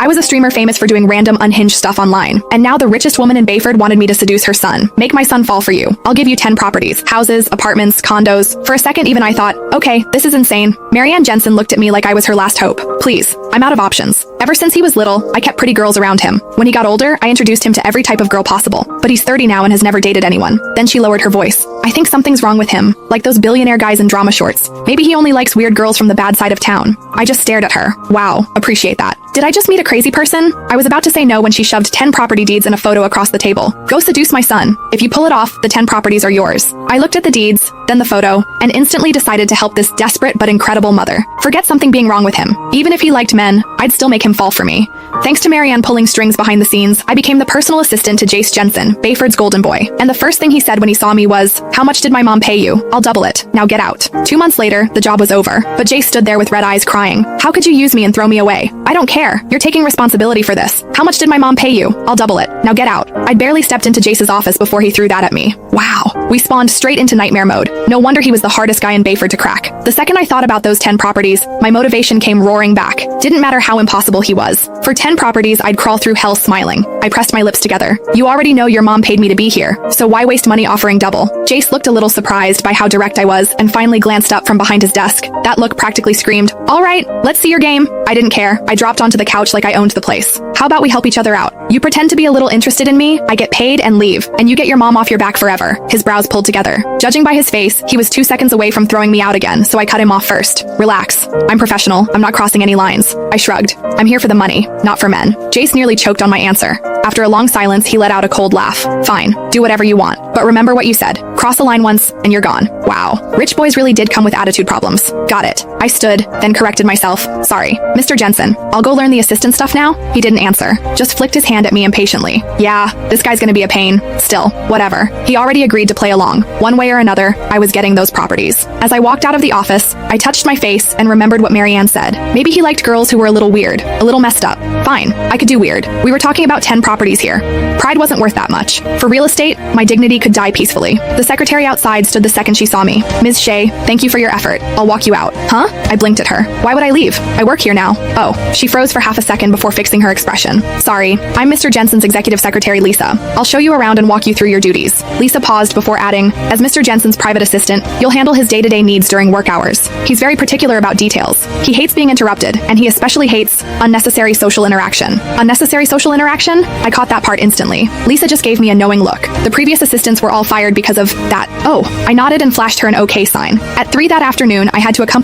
I was a streamer famous for doing random unhinged stuff online, and now the richest woman in Bayford wanted me to seduce her son. Make my son fall for you. I'll give you 10 properties, houses, apartments, condos. For a second even I thought, okay, this is insane. Marianne Jensen looked at me like I was her last hope. Please, I'm out of options. Ever since he was little, I kept pretty girls around him. When he got older, I introduced him to every type of girl possible. But he's 30 now and has never dated anyone. Then she lowered her voice. I think something's wrong with him, like those billionaire guys in drama shorts. Maybe he only likes weird girls from the bad side of town. I just stared at her. Wow, appreciate that. Did I just meet a crazy person? I was about to say no when she shoved 10 property deeds and a photo across the table. Go seduce my son. If you pull it off, the 10 properties are yours. I looked at the deeds, then the photo, and instantly decided to help this desperate but incredible mother. Forget something being wrong with him. Even if he liked men, I'd still make him fall for me. Thanks to Marianne pulling strings behind the scenes, I became the personal assistant to Jace Jensen, Bayford's golden boy. And the first thing he said when he saw me was, "How much did my mom pay you? I'll double it. Now get out." 2 months later, the job was over, but Jace stood there with red eyes crying. How could you use me and throw me away? I don't care. You're taking responsibility for this. How much did my mom pay you? I'll double it. Now get out. I'd barely stepped into Jace's office before he threw that at me. Wow. We spawned straight into nightmare mode. No wonder he was the hardest guy in Bayford to crack. The second I thought about those 10 properties, my motivation came roaring back. Didn't matter how impossible he was. For 10 properties, I'd crawl through hell smiling. I pressed my lips together. You already know your mom paid me to be here, so why waste money offering double? Jace looked a little surprised by how direct I was and finally glanced up from behind his desk. That look practically screamed, "All right, let's see your game." I didn't care. I dropped onto the couch like I owned the place. How about we help each other out? You pretend to be a little interested in me, I get paid and leave, and you get your mom off your back forever. His brows pulled together. Judging by his face, he was 2 seconds away from throwing me out again, so I cut him off first. Relax. I'm professional. I'm not crossing any lines. I shrugged. I'm here for the money, not for men. Jace nearly choked on my answer. After a long silence, he let out a cold laugh. Fine, do whatever you want, but remember what you said. Cross a line once, and you're gone. Wow, rich boys really did come with attitude problems. Got it. I stood, then corrected myself. Sorry. Mr. Jensen, I'll go learn the assistant stuff now? He didn't answer, just flicked his hand at me impatiently. Yeah, this guy's gonna be a pain. Still, whatever. He already agreed to play along. One way or another, I was getting those properties. As I walked out of the office, I touched my face and remembered what Marianne said. Maybe he liked girls who were a little weird, a little messed up. Fine, I could do weird. We were talking about 10 properties here. Pride wasn't worth that much. For real estate, my dignity could die peacefully. The secretary outside stood the second she saw me. Ms. Shea, thank you for your effort. I'll walk you out. Huh? I blinked at her. Why would I leave? I work here now. Oh, she froze for half a second before fixing her expression. Sorry, I'm Mr. Jensen's executive secretary, Lisa. I'll show you around and walk you through your duties. Lisa paused before adding, as Mr. Jensen's private assistant, you'll handle his day-to-day needs during work hours. He's very particular about details. He hates being interrupted, and he especially hates unnecessary social interaction. Unnecessary social interaction? I caught that part instantly. Lisa just gave me a knowing look. The previous assistants were all fired because of that. Oh, I nodded and flashed her an okay sign. At 3 that afternoon, I had to accompany